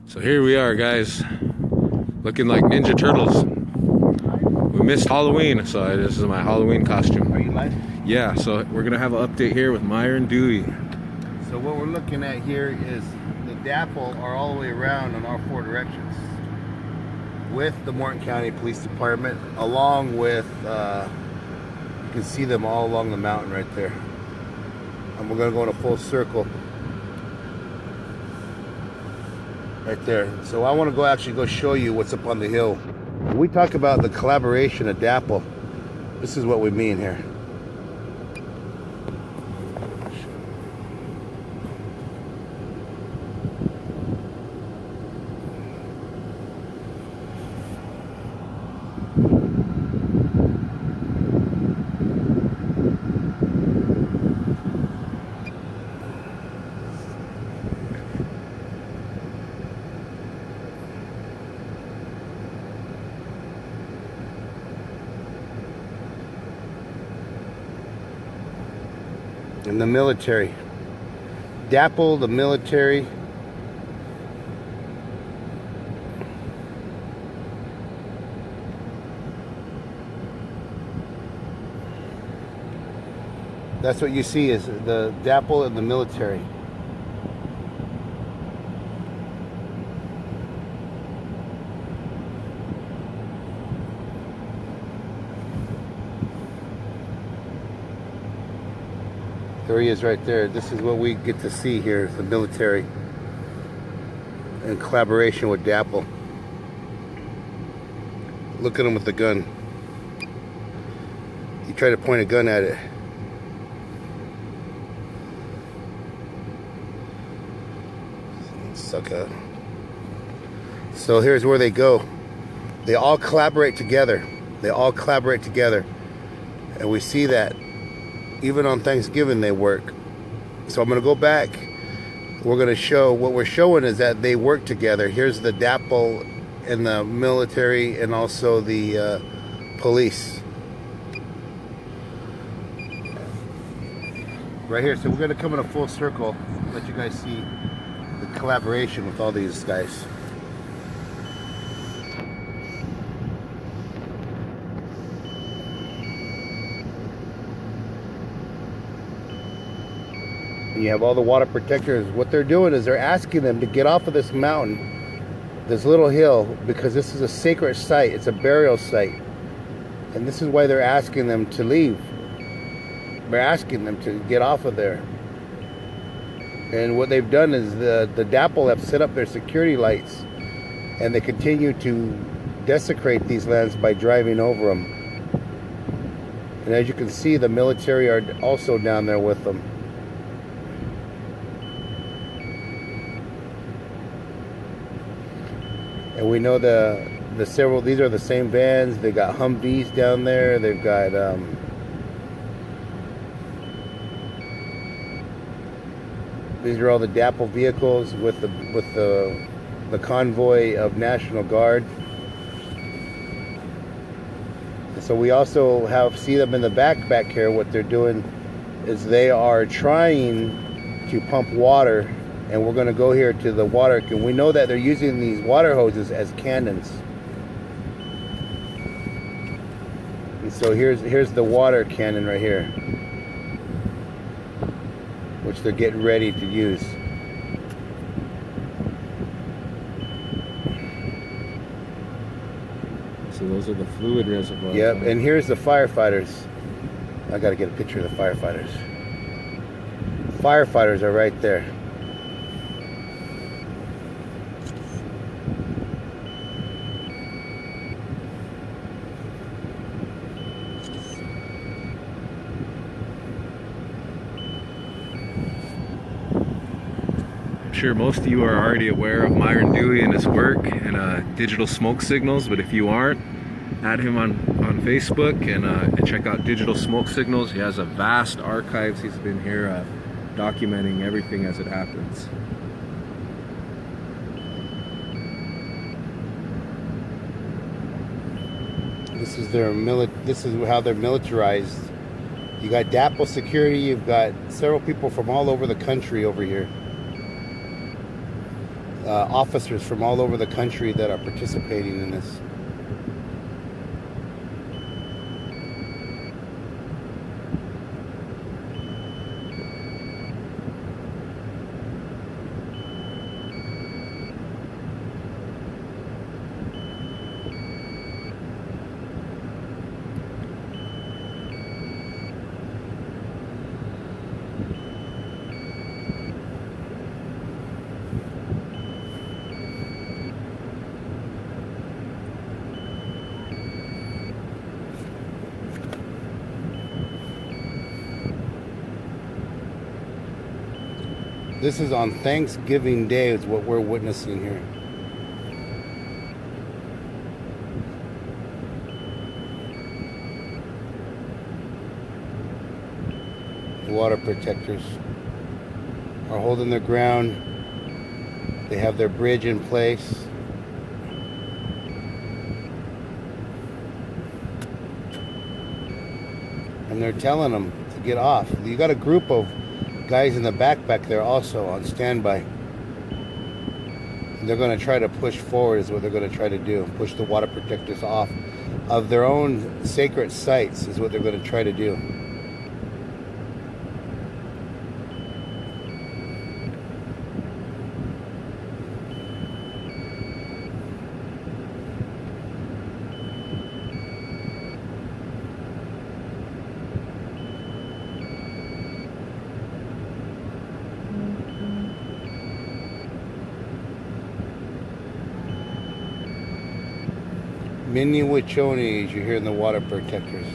So here we are, guys, looking like Ninja Turtles. We missed Halloween, so this is my Halloween costume. Are you live? Yeah, so we're gonna have an update here with Myron Dewey. So what we're looking at here is the DAPL are all the way around on all four directions with the Morton County Police Department, along with, you can see them all along the mountain right there. And we're gonna go in a full circle right there. So I want to actually go show you what's up on the hill. When we talk about the collaboration of DAPL, this is what we mean here. In the military, DAPL, the military, that's what you see is the DAPL and the military. There he is right there. This is what we get to see here, the military in collaboration with DAPL. Look at him with the gun. He tried to point a gun at it. Sucker. So here's where they go. They all collaborate together. They all collaborate together. And we see that even on Thanksgiving they work. So I'm going to go back. We're going to show, what we're showing is that they work together. Here's the DAPL and the military and also the police. Right here. So we're going to come in a full circle, let you guys see the collaboration with all these guys. You have all the water protectors. What they're doing is they're asking them to get off of this mountain, this little hill, because this is a sacred site. It's a burial site. And this is why they're asking them to leave. They're asking them to get off of there. And what they've done is the DAPL have set up their security lights, and they continue to desecrate these lands by driving over them. And as you can see, the military are also down there with them. And we know the several, these are the same vans. They got Humvees down there. They've got these are all the DAPL vehicles with the convoy of National Guard. And so we also see them in the back here. What they're doing is they are trying to pump water. And we're going to go here to the water. And we know that they're using these water hoses as cannons. And so here's the water cannon right here, which they're getting ready to use. So those are the fluid reservoirs. Yep, and here's the firefighters. I got to get a picture of the firefighters. Firefighters are right there. I'm sure most of you are already aware of Myron Dewey and his work and digital smoke signals, but if you aren't, add him on Facebook and check out Digital Smoke Signals. He has a vast archives. He's been here documenting everything as it happens. This is how they're militarized. You got DAPL security. You've got several people from all over the country over here. officers from all over the country that are participating in this. This is on Thanksgiving Day is what we're witnessing here. The water protectors are holding their ground. They have their bridge in place. And they're telling them to get off. You got a group of guys in the back there also on standby. And they're going to try to push forward is what they're going to try to do. Push the water protectors off of their own sacred sites is what they're going to try to do. Mini Wichonis, you hear in the water protectors.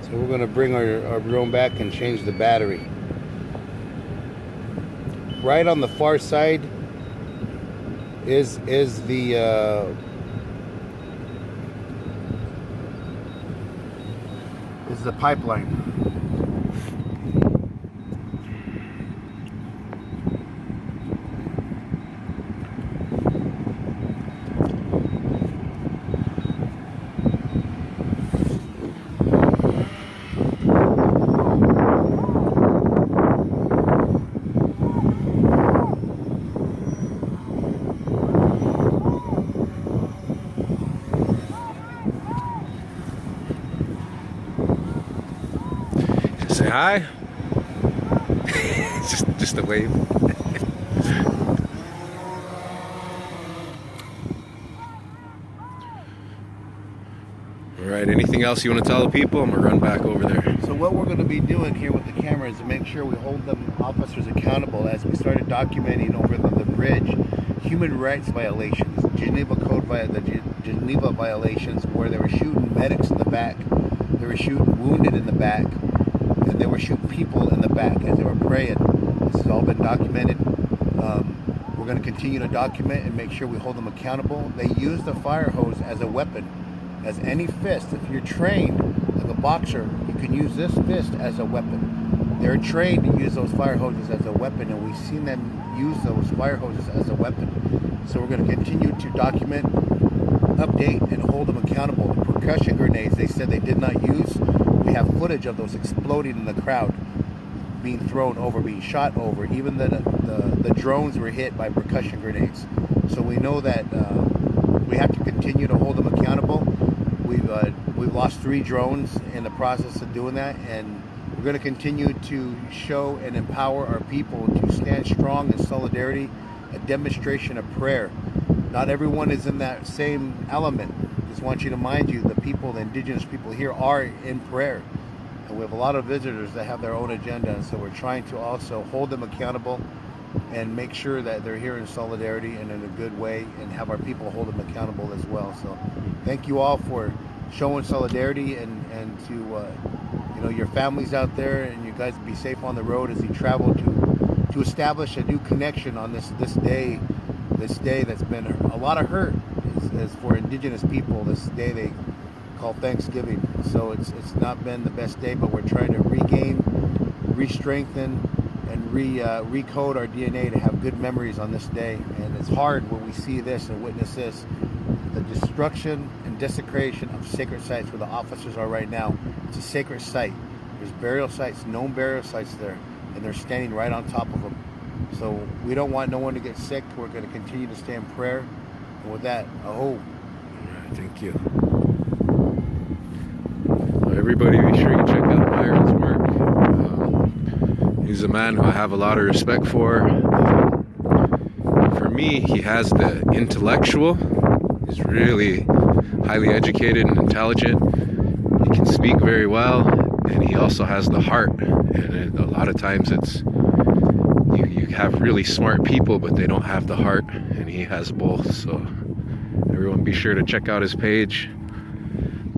So we're going to bring our drone back and change the battery. Right on the far side is the pipeline. Say hi. just a wave. All right, anything else you want to tell the people? I'm gonna run back over there. So what we're going to be doing here with the camera is to make sure we hold them officers accountable as we started documenting over the bridge human rights violations, Geneva violations, where they were shooting medics in the back, they were shooting wounded in the back, and they were shooting people in the back as they were praying. This has all been documented. We're going to continue to document and make sure we hold them accountable. They use the fire hose as a weapon, as any fist. If you're trained like a boxer, you can use this fist as a weapon. They're trained to use those fire hoses as a weapon, and we've seen them use those fire hoses as a weapon. So we're going to continue to document, update, and hold them accountable. The percussion grenades they said they did not use, we have footage of those exploding in the crowd, being thrown over, being shot over. Even the drones were hit by percussion grenades. So we know that we have to continue to hold them accountable. We've lost 3 drones in the process of doing that, and we're going to continue to show and empower our people to stand strong in solidarity, a demonstration of prayer. Not everyone is in that same element. Just want you to mind you, the people, the indigenous people here are in prayer. And we have a lot of visitors that have their own agenda, and so we're trying to also hold them accountable and make sure that they're here in solidarity and in a good way, and have our people hold them accountable as well. So thank you all for showing solidarity, and to your families out there, and you guys be safe on the road as you travel to establish a new connection on this day that's been a lot of hurt as for indigenous people. This day they call Thanksgiving. So it's not been the best day, but we're trying to regain, re-strengthen, and recode our DNA to have good memories on this day. And it's hard when we see this and witness this, the destruction and desecration of sacred sites where the officers are right now. It's a sacred site. There's burial sites, known burial sites there, and they're standing right on top of them. So we don't want no one to get sick. We're going to continue to stay in prayer. And with that, All right, thank you. Well, everybody, be sure you check out Myron's work. He's a man who I have a lot of respect for. For me, he has the intellectual. He's really highly educated and intelligent. He can speak very well, and he also has the heart. And a lot of times it's you have really smart people, but they don't have the heart, and he has both. So everyone, be sure to check out his page.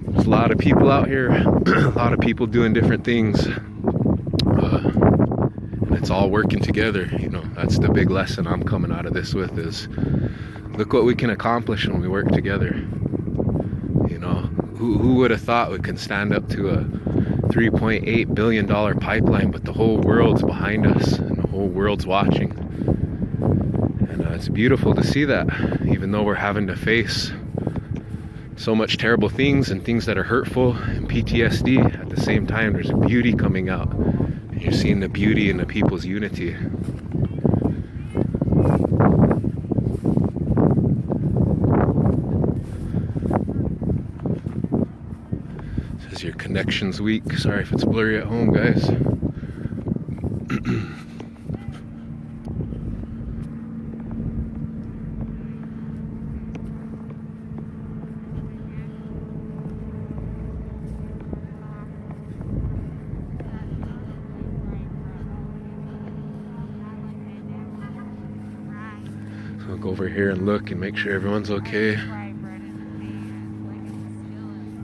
There's a lot of people out here, a lot of people doing different things, and it's all working together. You know, that's the big lesson I'm coming out of this with, is look what we can accomplish when we work together. You know, who would have thought we can stand up to a $3.8 billion pipeline, but the whole world's behind us and the whole world's watching. And it's beautiful to see that, even though we're having to face so much terrible things and things that are hurtful and PTSD, at the same time there's a beauty coming out, and you're seeing the beauty in the people's unity. This is your connections week. Sorry if it's blurry at home, guys. I'll go over here and look and make sure everyone's okay.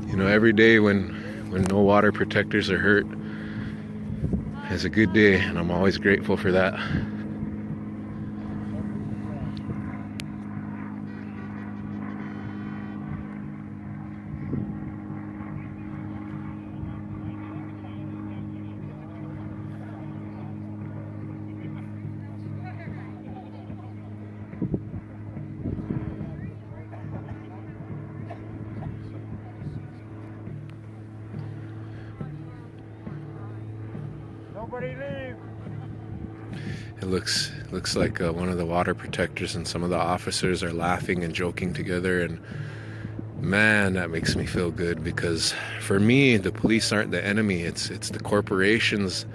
You know, every day when no water protectors are hurt is a good day, and I'm always grateful for that. nobody leave. It looks like one of the water protectors and some of the officers are laughing and joking together, and man, that makes me feel good, because for me, the police aren't the enemy. It's the corporations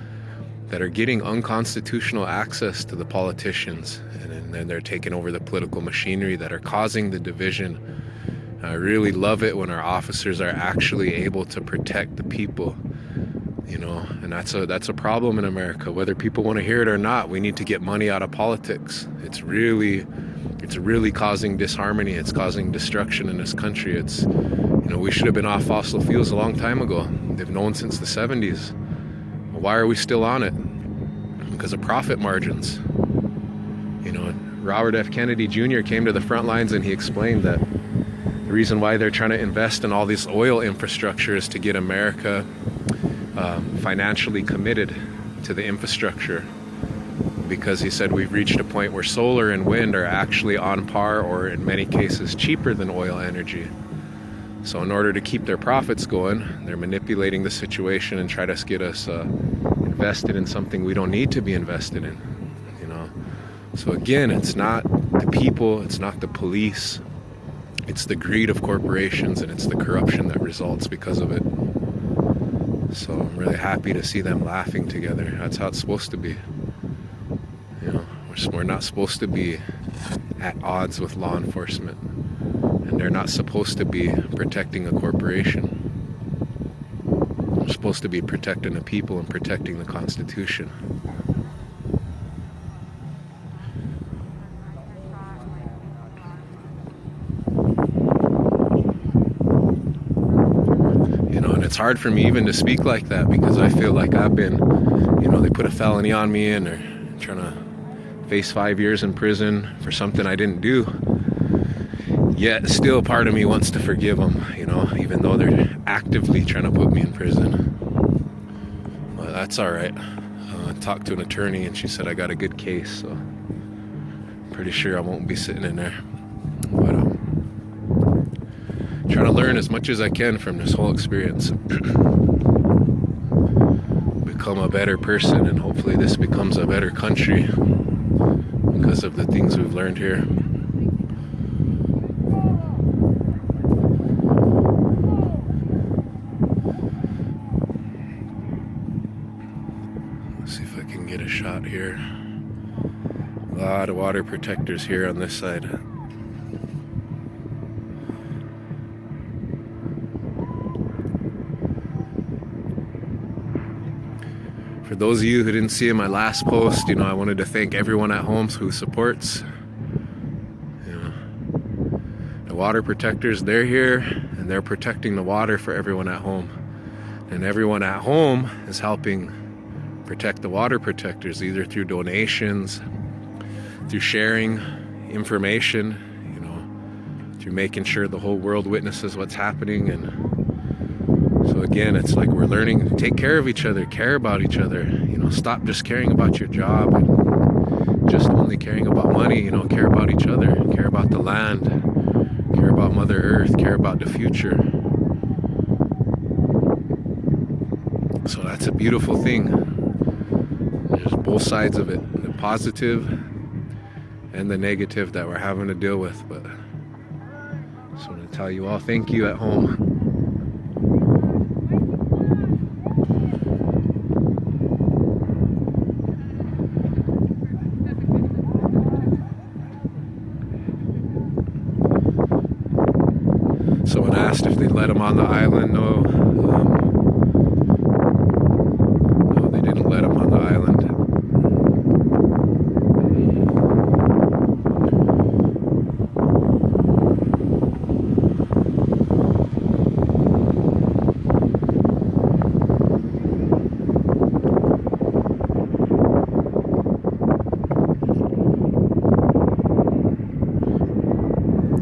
that are getting unconstitutional access to the politicians, and then they're taking over the political machinery that are causing the division. I really love it when our officers are actually able to protect the people, you know, and that's a problem in America. Whether people want to hear it or not, we need to get money out of politics. It's really causing disharmony. It's causing destruction in this country. It's, you know, we should have been off fossil fuels a long time ago. They've known since the 70s. Why are we still on it? Because of profit margins. You know, Robert F. Kennedy Jr. came to the front lines and he explained that the reason why they're trying to invest in all this oil infrastructure is to get America financially committed to the infrastructure, because he said we've reached a point where solar and wind are actually on par, or in many cases cheaper than oil energy. So in order to keep their profits going, they're manipulating the situation and try to get us invested in something we don't need to be invested in, you know. So again, it's not the people, it's not the police, it's the greed of corporations, and it's the corruption that results because of it. So I'm really happy to see them laughing together. That's how it's supposed to be. You know, we're not supposed to be at odds with law enforcement, and they're not supposed to be protecting a corporation. We're supposed to be protecting the people and protecting the Constitution. It's hard for me even to speak like that, because I feel like I've been, you know, they put a felony on me and they're trying to face 5 years in prison for something I didn't do. Yet still part of me wants to forgive them, you know, even though they're actively trying to put me in prison. Well, that's all right. I talked to an attorney and she said I got a good case, so I'm pretty sure I won't be sitting in there. But trying to learn as much as I can from this whole experience. become a better person, and hopefully this becomes a better country because of the things we've learned here. Let's see if I can get a shot here. A lot of water protectors here on this side. For those of you who didn't see in my last post, I wanted to thank everyone at home who supports. The water protectors, they're here and they're protecting the water for everyone at home. And everyone at home is helping protect the water protectors, either through donations, through sharing information, through making sure the whole world witnesses what's happening. And so again, it's like we're learning to take care of each other, care about each other, stop just caring about your job and just only caring about money, care about each other, care about the land, care about Mother Earth, care about the future. So that's a beautiful thing. There's both sides of it, the positive and the negative that we're having to deal with. But I just want to tell you all thank you at home. Someone asked if they let him on the island. No, they didn't let him on the island.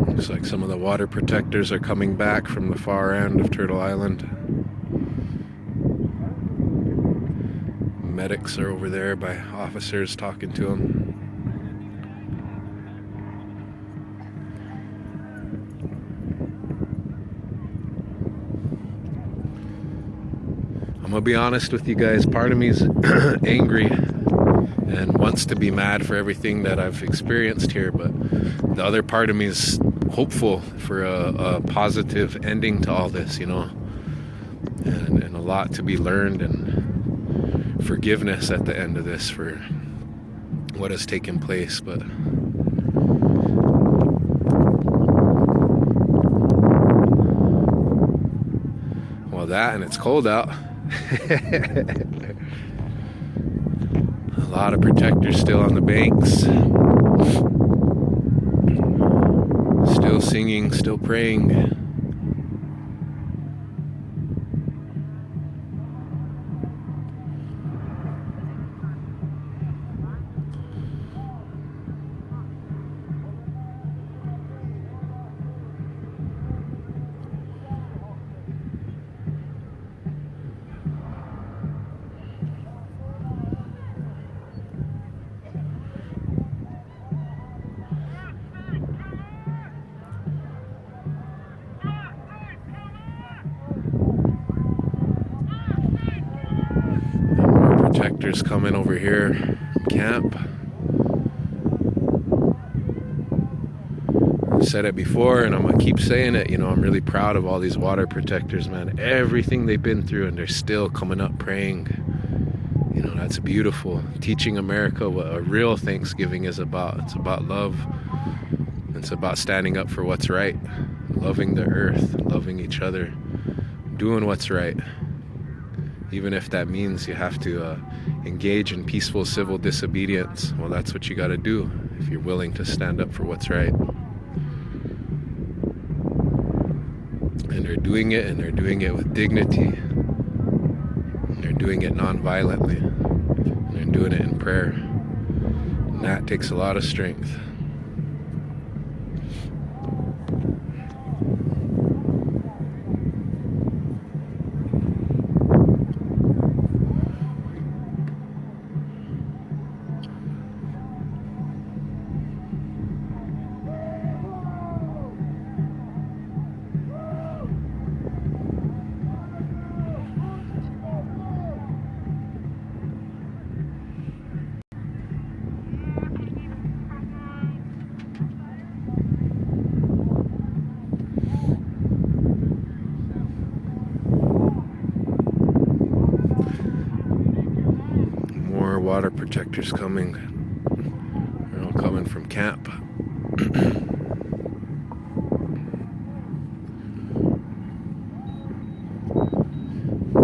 Looks like some of the water protectors are coming back from the far end of Turtle Island. Medics are over there by officers talking to them. I'm gonna be honest with you guys, part of me is angry and wants to be mad for everything that I've experienced here, but the other part of me is hopeful for a positive ending to all this, and a lot to be learned, and forgiveness at the end of this for what has taken place. But well, that, and it's cold out. A lot of protectors still on the banks, still singing, still praying. Protectors coming over here from camp. I said it before and I'm gonna keep saying it, I'm really proud of all these water protectors, man. Everything they've been through, and they're still coming up praying. That's beautiful. Teaching America what a real Thanksgiving is about. It's about love. It's about standing up for what's right, loving the earth, loving each other, doing what's right. Even if that means you have to engage in peaceful civil disobedience, well, that's what you got to do if you're willing to stand up for what's right. And they're doing it, and they're doing it with dignity. And they're doing it non-violently. And they're doing it in prayer. And that takes a lot of strength. water protectors coming. They're all coming from camp.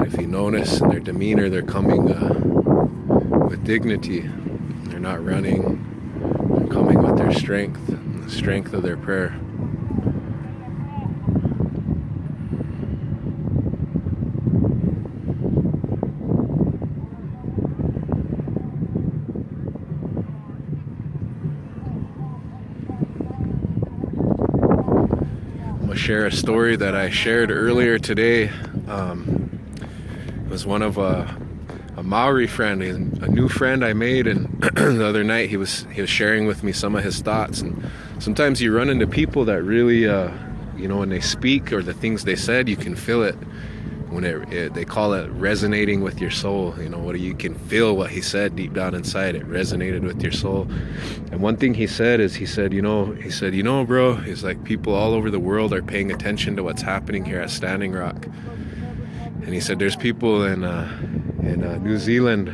If you notice in their demeanor, they're coming with dignity. They're not running. They're coming with their strength, the strength of their prayer. I'm gonna share a story that I shared earlier today. It was one of a Maori friend, a new friend I made, and the other night he was sharing with me some of his thoughts. And sometimes you run into people that really, when they speak or the things they said, you can feel it. When they call it resonating with your soul. You can feel what he said deep down inside. It resonated with your soul. And one thing he said is, bro, he's like, people all over the world are paying attention to what's happening here at Standing Rock. And he said, there's people in New Zealand,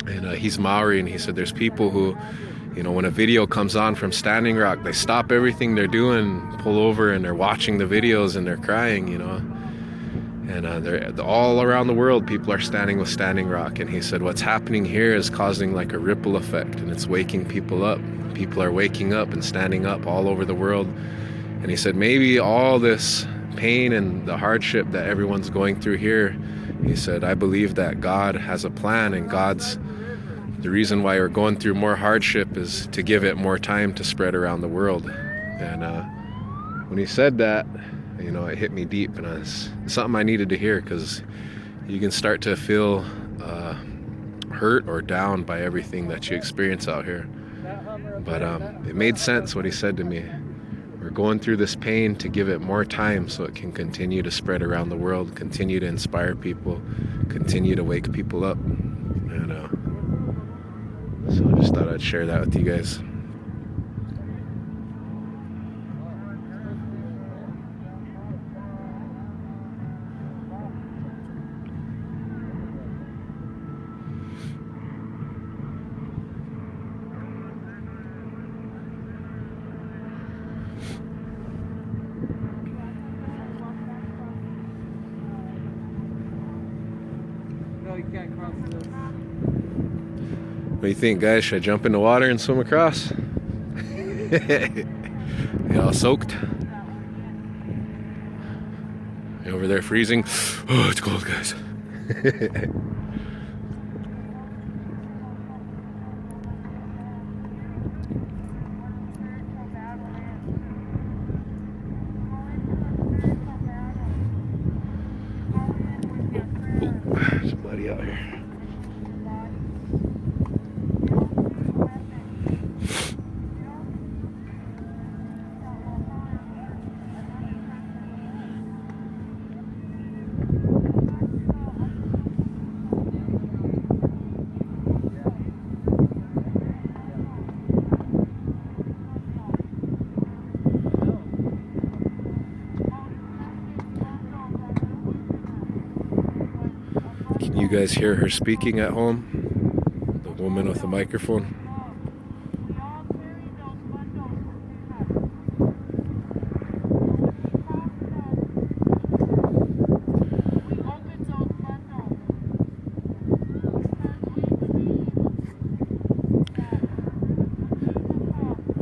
and he's Maori, and he said there's people who, when a video comes on from Standing Rock, they stop everything they're doing, pull over, and they're watching the videos, and they're crying, And they're all around the world, people are standing with Standing Rock. And he said what's happening here is causing like a ripple effect, and it's waking people up. People are waking up and standing up all over the world. And he said maybe all this pain and the hardship that everyone's going through here, he said, I believe that God has a plan, and the reason why we're going through more hardship is to give it more time to spread around the world. And when he said that, it hit me deep, and it's something I needed to hear, because you can start to feel hurt or down by everything that you experience out here. But it made sense what he said to me. We're going through this pain to give it more time so it can continue to spread around the world, continue to inspire people, continue to wake people up. And so I just thought I'd share that with you guys. You can't cross this. What do you think, guys? Should I jump in the water and swim across? You all soaked? You over there freezing? Oh, it's cold, guys. Somebody out here. Can you guys hear her speaking at home? The woman with the microphone?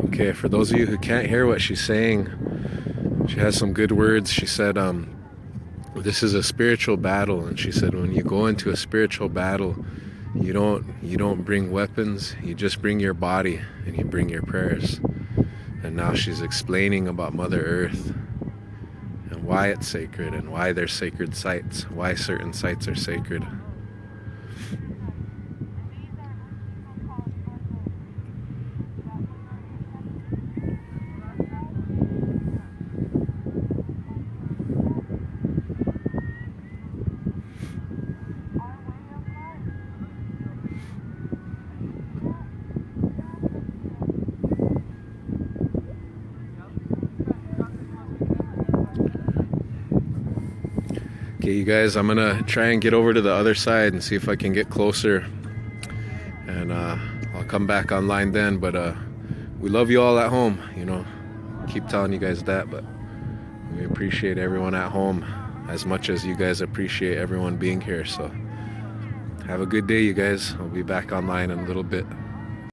Okay, for those of you who can't hear what she's saying, she has some good words. She said, this is a spiritual battle, and she said when you go into a spiritual battle, you don't bring weapons, you just bring your body and you bring your prayers. And now she's explaining about Mother Earth and why it's sacred and why there's sacred sites, why certain sites are sacred. Okay, you guys, I'm gonna try and get over to the other side and see if I can get closer and I'll come back online then. But we love you all at home, you know, keep telling you guys that, but we appreciate everyone at home as much as you guys appreciate everyone being here. So have a good day, you guys. I'll be back online in a little bit.